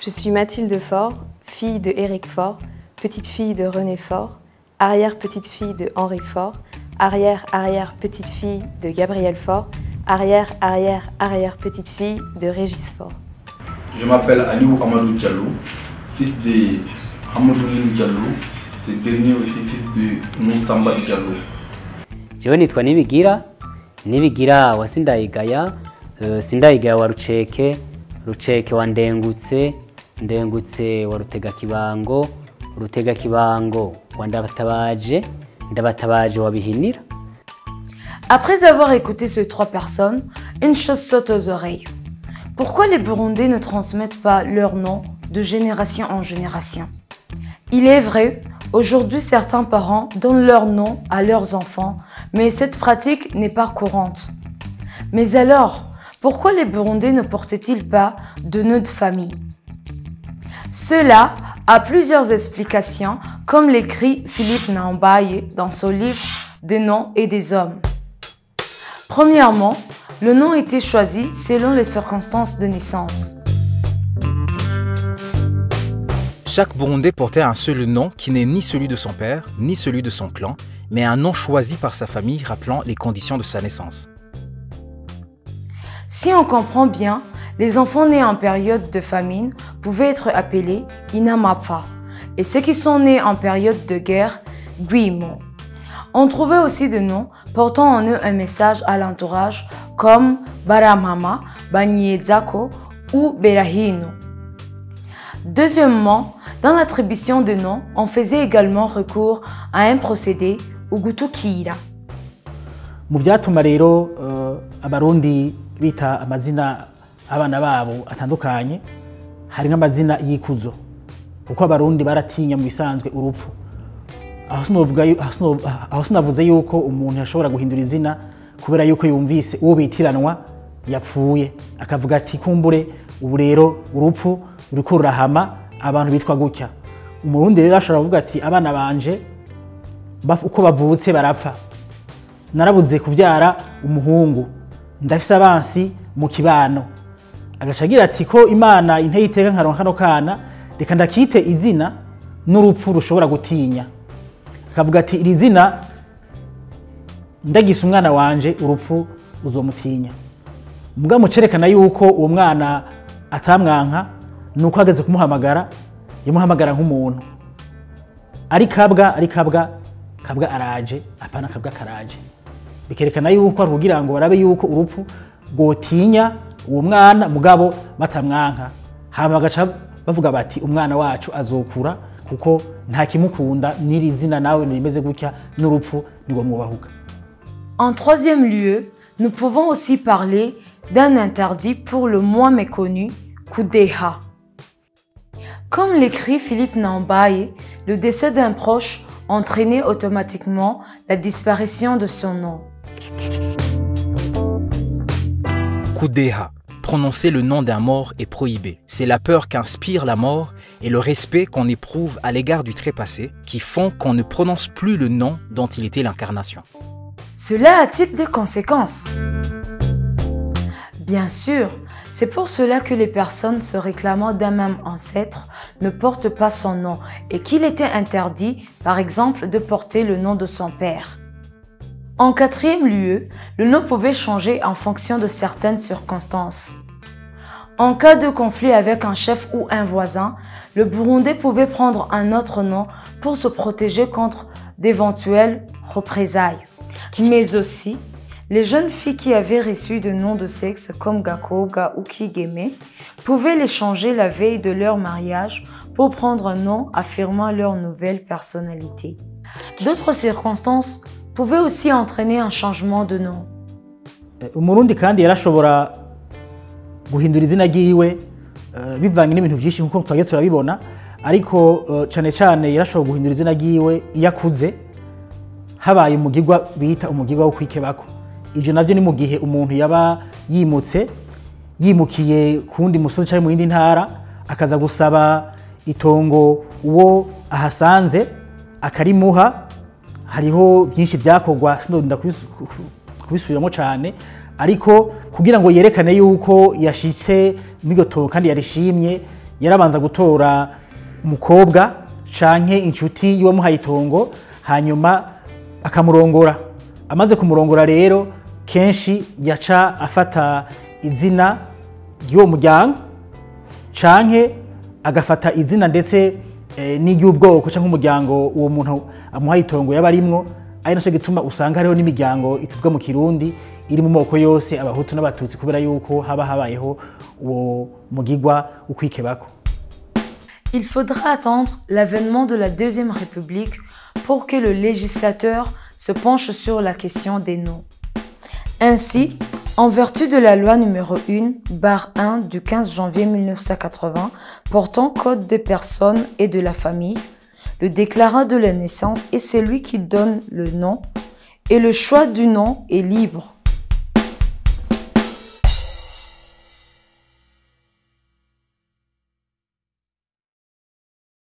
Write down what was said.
Je suis Mathilde Faure, fille de Éric Faure, petite-fille de René Faure, arrière-petite-fille de Henri Faure, arrière-arrière-petite-fille de Gabriel Faure, arrière-arrière-arrière-petite-fille de Régis Faure. Je m'appelle Aliou Amadou Diallo, fils de Hamadou Diallo, ce dernier aussi fils de Moussamba Diallo. Je nitwa Nibigira wa Sindayigaya, Sindayigaya wa Ruceke wa Ndengutse wa Rutegakibango wa Ndabatabaje wa Bihinira. Après avoir écouté ces trois personnes, une chose saute aux oreilles. Pourquoi les Burundais ne transmettent pas leur nom de génération en génération? Il est vrai, aujourd'hui certains parents donnent leur nom à leurs enfants, mais cette pratique n'est pas courante. Mais alors, pourquoi les Burundais ne portent-ils pas de nom de famille? Cela a plusieurs explications, comme l'écrit Philippe Naombaye dans son livre Des noms et des hommes. Premièrement, le nom était choisi selon les circonstances de naissance. Chaque Burundais portait un seul nom qui n'est ni celui de son père, ni celui de son clan, mais un nom choisi par sa famille rappelant les conditions de sa naissance. Si on comprend bien, les enfants nés en période de famine pouvaient être appelés Inamapa et ceux qui sont nés en période de guerre, Guimo. On trouvait aussi des noms portant en eux un message à l'entourage comme Baramama, Banyezako ou Berahino. Deuxièmement, dans l'attribution de noms, on faisait également recours à un procédé ugutukira. Mu byatuma rero abarundi bita amazina abana babo atandukanye hari nk'amazina y'ikuzo kuko abarundi baratinya mu bisanzwe urupfu. Aho sinavuze yuko umuntu yashobora guhindura izina kubera yuko yumvise uwo bitiranwa yapfuye akavuga ati kumbure ubu rero urupfu uriko rurahama abantu bitwa gutya. Umurundi rero ashobora kuvuga ati abana banje uko bavutse barapfa, narabuze kuvyara umuhungu, ndafise abansi mu kibano. Agacagira ati ko Imana inteye iteka nkaronka kano kana reka ndakite izina n'urupfu rushobora gutinya. Akavuga ati iri zina ndagise umwana wanje urupfu uzomutinya. Muga mucerekana yuko uwo mwana atamwanka nuko ageze kumuhamagara yamuhamagara nk'umuntu. Ari kabwa araje, apana kabwa karaje. Bikerekana yuko ari kugira ngo barabe yuko urupfu gotinya uwo mwana mugabo batamwanka. Hama bagaca bavuga bati umwana wacu azokura kuko nta kimukunda n'iri zina nawe rimeze gutya n'urupfu niwo mubahuka. En troisième lieu, nous pouvons aussi parler d'un interdit pour le moins méconnu, Kudeha. Comme l'écrit Philippe Naombaye, le décès d'un proche entraînait automatiquement la disparition de son nom. Kudeha. Prononcer le nom d'un mort est prohibé. C'est la peur qu'inspire la mort et le respect qu'on éprouve à l'égard du trépassé qui font qu'on ne prononce plus le nom dont il était l'incarnation. Cela a-t-il des conséquences? Bien sûr, c'est pour cela que les personnes se réclamant d'un même ancêtre ne portent pas son nom et qu'il était interdit, par exemple, de porter le nom de son père. En quatrième lieu, le nom pouvait changer en fonction de certaines circonstances. En cas de conflit avec un chef ou un voisin, le Burundais pouvait prendre un autre nom pour se protéger contre d'éventuelles représailles. Mais aussi, les jeunes filles qui avaient reçu de noms de sexe comme Gakoga ou Kigeme pouvaient les changer la veille de leur mariage pour prendre un nom affirmant leur nouvelle personnalité. D'autres circonstances pouvaient aussi entraîner un changement de nom. Umurundi kandi yarashobora guhindura izina ryiwe bivanye n'ibintu byinshi nkuko twagiye turabibona, ariko cyane cyane yarashobora guhindura izina ryiwe yakuze habaye umugirwa bita umugirwa wo kwikebako. Ivyo navyo ni mu gihe umuntu yaba yimukiye kundi musozi cyangwa mu yindi ntara akaza gusaba itongo uwo ahasanze akarimuha. Hariho byinshi byakogwa sinodinda kubisubiramo cyane, ariko kugira ngo yerekane yuko yashitse migoto kandi yarishimye yarabanza gutora umukobwa canke inshuti y'uwamuhaye itongo hanyuma akamurongora. Amaze kumurongora rero kenshi yaca afata izina ry'uwo muryango canke agafata izina ndetse n'iry'ubwoko canke umuryango uwo muntu amuhaye itongo yaba arimwo. Ari naco gituma usanga hariho n'imiryango ituvuga mu Kirundi iri mu moko yose abahutu n'abatutsi kubera yuko haba habayeho uwo mugigwa ukwikebako. Il faudra attendre l'avènement de la Deuxième République pour que le législateur se penche sur la question des noms. Ainsi, en vertu de la loi numéro 1/1 du 15 janvier 1980 portant Code des personnes et de la famille, le déclarant de la naissance est celui qui donne le nom et le choix du nom est libre.